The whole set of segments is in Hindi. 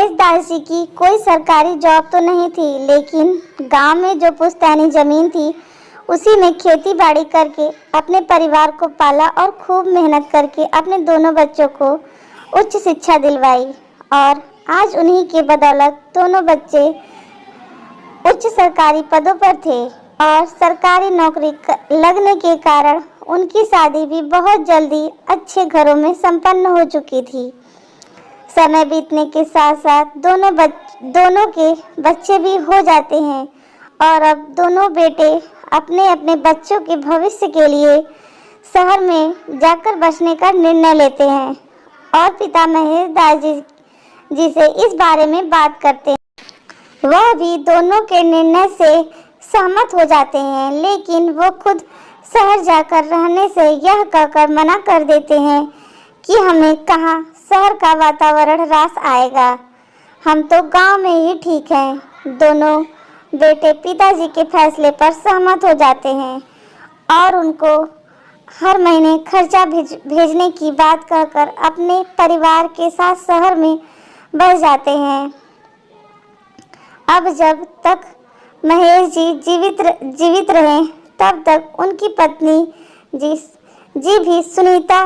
महेश दास जी की कोई सरकारी जॉब तो नहीं थी, लेकिन गांव में जो पुश्तैनी जमीन थी उसी में खेती बाड़ी करके अपने परिवार को पाला और खूब मेहनत करके अपने दोनों बच्चों को उच्च शिक्षा दिलवाई। और आज उन्हीं के बदौलत दोनों बच्चे उच्च सरकारी पदों पर थे और सरकारी नौकरी लगने के कारण उनकी शादी भी बहुत जल्दी अच्छे घरों में संपन्न हो चुकी थी। समय बीतने के साथ साथ दोनों के बच्चे भी हो जाते हैं और अब दोनों बेटे अपने अपने बच्चों के भविष्य के लिए शहर में जाकर बसने का निर्णय लेते हैं और पिता महेश दास जी से इस बारे में बात करते हैं। वह भी दोनों के निर्णय से सहमत हो जाते हैं, लेकिन वो खुद शहर जाकर रहने से यह कहकर मना कर देते हैं कि हमें कहाँ शहर का वातावरण रास आएगा, हम तो गांव में ही ठीक हैं। दोनों बेटे पिताजी के फैसले पर सहमत हो जाते हैं और उनको हर महीने खर्चा भेजने की बात कहकर अपने परिवार के साथ शहर में बस जाते हैं। अब जब तक महेश जी जीवित रहे तब तक उनकी पत्नी जी भी सुनीता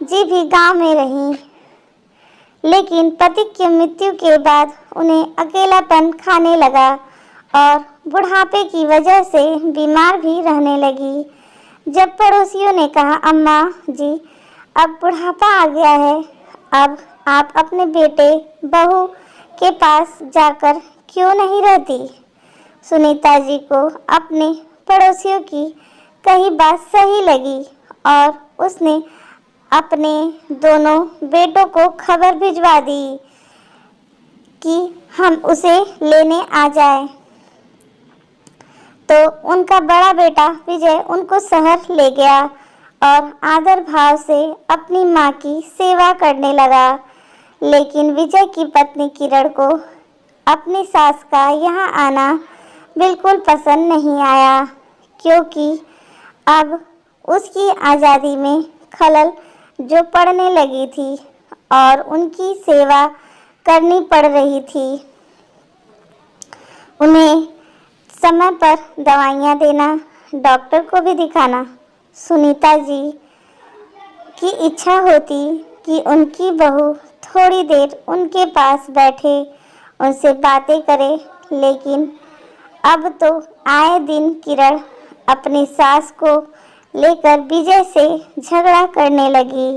जी भी गांव में रही, लेकिन पति की मृत्यु के बाद उन्हें अकेलापन खाने लगा और बुढ़ापे की वजह से बीमार भी रहने लगी। जब पड़ोसियों ने कहा, अम्मा जी अब बुढ़ापा आ गया है, अब आप अपने बेटे बहू के पास जाकर क्यों नहीं रहती। सुनीता जी को अपने पड़ोसियों की कही बात सही लगी और उसने अपने दोनों बेटों को खबर भिजवा दी कि हम उसे लेने आ जाए। तो उनका बड़ा बेटा विजय उनको शहर ले गया और आदर भाव से अपनी माँ की सेवा करने लगा। लेकिन विजय की पत्नी किरण को अपनी सास का यहाँ आना बिल्कुल पसंद नहीं आया, क्योंकि अब उसकी आज़ादी में खलल जो पड़ने लगी थी और उनकी सेवा करनी पड़ रही थी। उन्हें समय पर दवाइयाँ देना, डॉक्टर को भी दिखाना। सुनीता जी की इच्छा होती कि उनकी बहू थोड़ी देर उनके पास बैठे, उनसे बातें करे, लेकिन अब तो आए दिन किरण अपनी सास को लेकर विजय से झगड़ा करने लगी।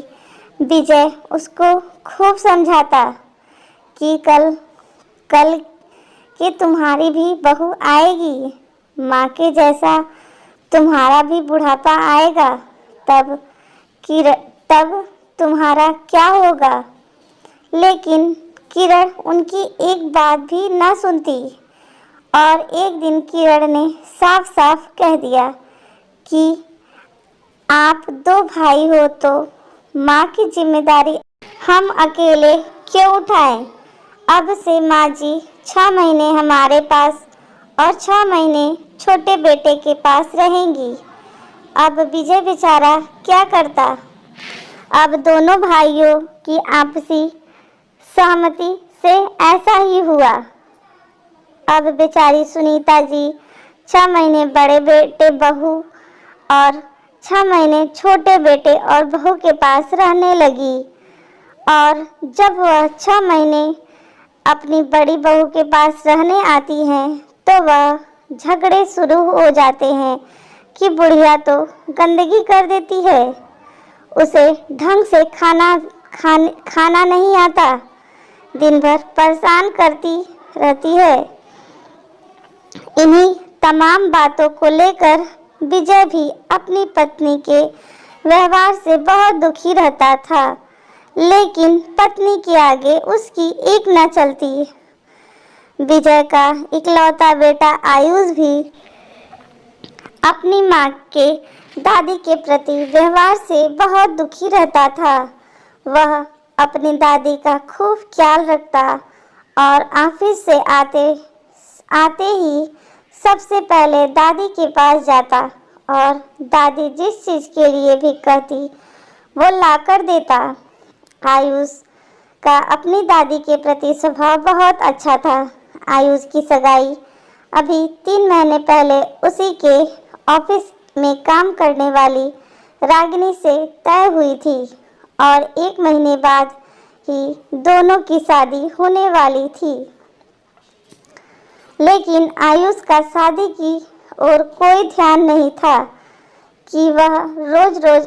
विजय उसको खूब समझाता कि कल कि तुम्हारी भी बहू आएगी, माँ के जैसा तुम्हारा भी बुढ़ापा आएगा, तब तुम्हारा क्या होगा। लेकिन किरण उनकी एक बात भी न सुनती और एक दिन किरण ने साफ साफ कह दिया कि आप दो भाई हो तो माँ की जिम्मेदारी हम अकेले क्यों उठाएं। अब से माँ जी 6 महीने हमारे पास और 6 महीने छोटे बेटे के पास रहेंगी। अब विजय बेचारा क्या करता। अब दोनों भाइयों की आपसी सहमति से ऐसा ही हुआ। अब बेचारी सुनीता जी 6 महीने बड़े बेटे बहू और 6 महीने छोटे बेटे और बहू के पास रहने लगी। और जब वह 6 महीने अपनी बड़ी बहू के पास रहने आती हैं तो वह झगड़े शुरू हो जाते हैं कि बुढ़िया तो गंदगी कर देती है, उसे ढंग से खाना नहीं आता, दिन भर परेशान करती रहती है। इन्हीं तमाम बातों को लेकर विजय भी अपनी पत्नी के व्यवहार से बहुत दुखी रहता था, लेकिन पत्नी के आगे उसकी एक न चलती। विजय का इकलौता बेटा आयुष भी अपनी माँ के दादी के प्रति व्यवहार से बहुत दुखी रहता था। वह अपनी दादी का खूब ख्याल रखता और ऑफिस से आते ही सबसे पहले दादी के पास जाता और दादी जिस चीज़ के लिए भी कहती वो ला कर देता। आयुष का अपनी दादी के प्रति स्वभाव बहुत अच्छा था। आयुष की सगाई अभी 3 महीने पहले उसी के ऑफिस में काम करने वाली रागिनी से तय हुई थी और 1 महीने बाद ही दोनों की शादी होने वाली थी। लेकिन आयुष का शादी की ओर कोई ध्यान नहीं था कि वह रोज रोज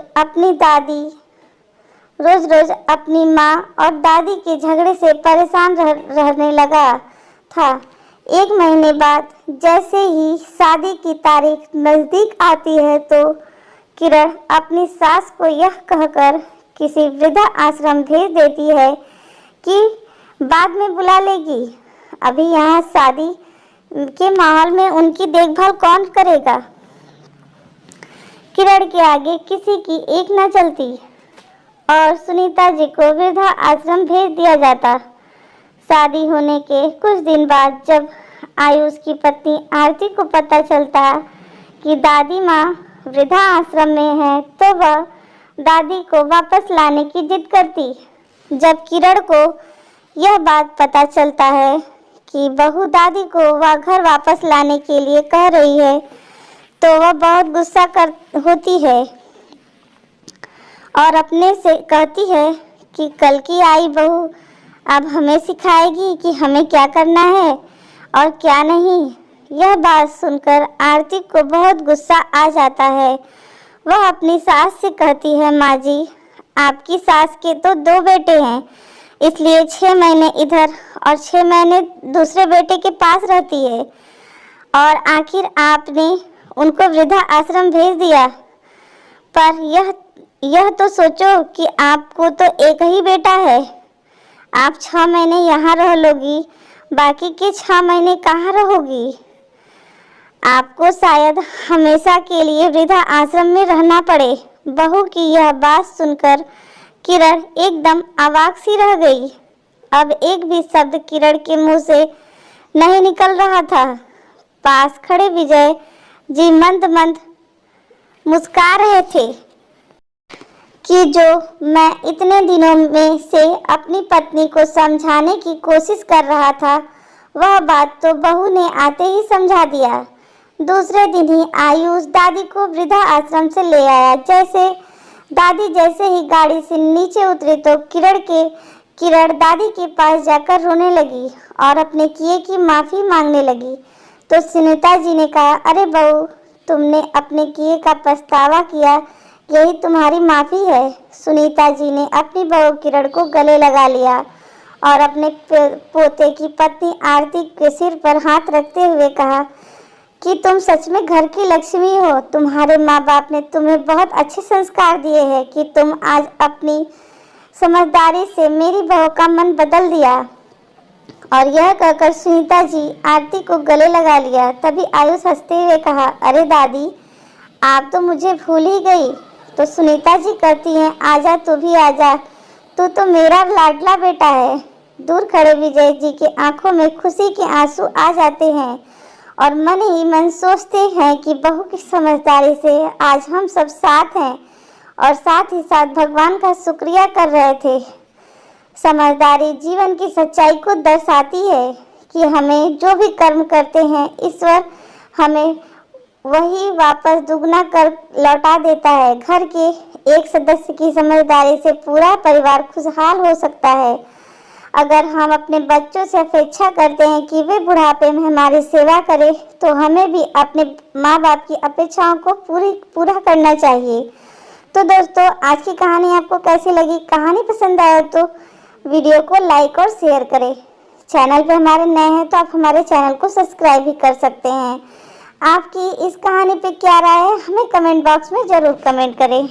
अपनी माँ और दादी के झगड़े से परेशान रहने लगा था। 1 महीने बाद जैसे ही शादी की तारीख नज़दीक आती है तो किरण अपनी सास को यह कहकर किसी वृद्धा आश्रम भेज देती है कि बाद में बुला लेगी। अभी यहाँ शादी के माहौल में उनकी देखभाल कौन करेगा। किरण के आगे किसी की एक न चलती और सुनीता जी को वृद्धा आश्रम भेज दिया जाता। शादी होने के कुछ दिन बाद जब आयुष की पत्नी आरती को पता चलता कि दादी माँ वृद्धा आश्रम में है तो वह दादी को वापस लाने की जिद करती। जब किरण को यह बात पता चलता है कि बहू दादी को वह घर वापस लाने के लिए कह रही है तो वह बहुत गुस्सा होती है और अपने से कहती है कि कल की आई बहू अब हमें सिखाएगी कि हमें क्या करना है और क्या नहीं। यह बात सुनकर आरती को बहुत गुस्सा आ जाता है। वह अपनी सास से कहती है, माँ जी आपकी सास के तो 2 बेटे हैं, इसलिए 6 महीने इधर और 6 महीने दूसरे बेटे के पास रहती है और आखिर आपने उनको वृद्धा आश्रम भेज दिया। पर यह तो सोचो कि आपको तो एक ही बेटा है। आप 6 महीने यहाँ रह लोगी, बाकी के 6 महीने कहाँ रहोगी। आपको शायद हमेशा के लिए वृद्धा आश्रम में रहना पड़े। बहू की यह बात सुनकर किरण एकदम अवाक सी रह गई। अब एक भी शब्द किरण के मुंह से नहीं निकल रहा था। पास खड़े विजय जी मंद मंद मुस्कुरा रहे थे कि जो मैं इतने दिनों में से अपनी पत्नी को समझाने की कोशिश कर रहा था वह बात तो बहू ने आते ही समझा दिया। दूसरे दिन ही आयुष दादी को वृद्धा आश्रम से ले आया। दादी जैसे ही गाड़ी से नीचे उतरी तो किरण दादी के पास जाकर रोने लगी और अपने किए की माफ़ी मांगने लगी। तो सुनीता जी ने कहा, अरे बहू तुमने अपने किए का पछतावा किया, यही तुम्हारी माफ़ी है। सुनीता जी ने अपनी बहू किरण को गले लगा लिया और अपने पोते की पत्नी आरती के सिर पर हाथ रखते हुए कहा कि तुम सच में घर की लक्ष्मी हो। तुम्हारे माँ बाप ने तुम्हें बहुत अच्छे संस्कार दिए हैं कि तुम आज अपनी समझदारी से मेरी बहू का मन बदल दिया। और यह कहकर सुनीता जी आरती को गले लगा लिया। तभी आयुष हंसते हुए कहा, अरे दादी आप तो मुझे भूल ही गई। तो सुनीता जी कहती हैं, आजा तू भी आजा, तू तो मेरा लाडला बेटा है। दूर खड़े विजय जी की आंखों में खुशी के आंसू आ जाते हैं और मन ही मन सोचते हैं कि बहू की समझदारी से आज हम सब साथ हैं और साथ ही साथ भगवान का शुक्रिया कर रहे थे। समझदारी जीवन की सच्चाई को दर्शाती है कि हमें जो भी कर्म करते हैं ईश्वर हमें वही वापस दुगना कर लौटा देता है। घर के एक सदस्य की समझदारी से पूरा परिवार खुशहाल हो सकता है। अगर हम अपने बच्चों से अपेक्षा करते हैं कि वे बुढ़ापे में हमारी सेवा करें तो हमें भी अपने माँ बाप की अपेक्षाओं को पूरा करना चाहिए। तो दोस्तों आज की कहानी आपको कैसी लगी? कहानी पसंद आया तो वीडियो को लाइक और शेयर करें। चैनल पे हमारे नए हैं तो आप हमारे चैनल को सब्सक्राइब भी कर सकते हैं। आपकी इस कहानी पे क्या राय है हमें कमेंट बॉक्स में ज़रूर कमेंट करें।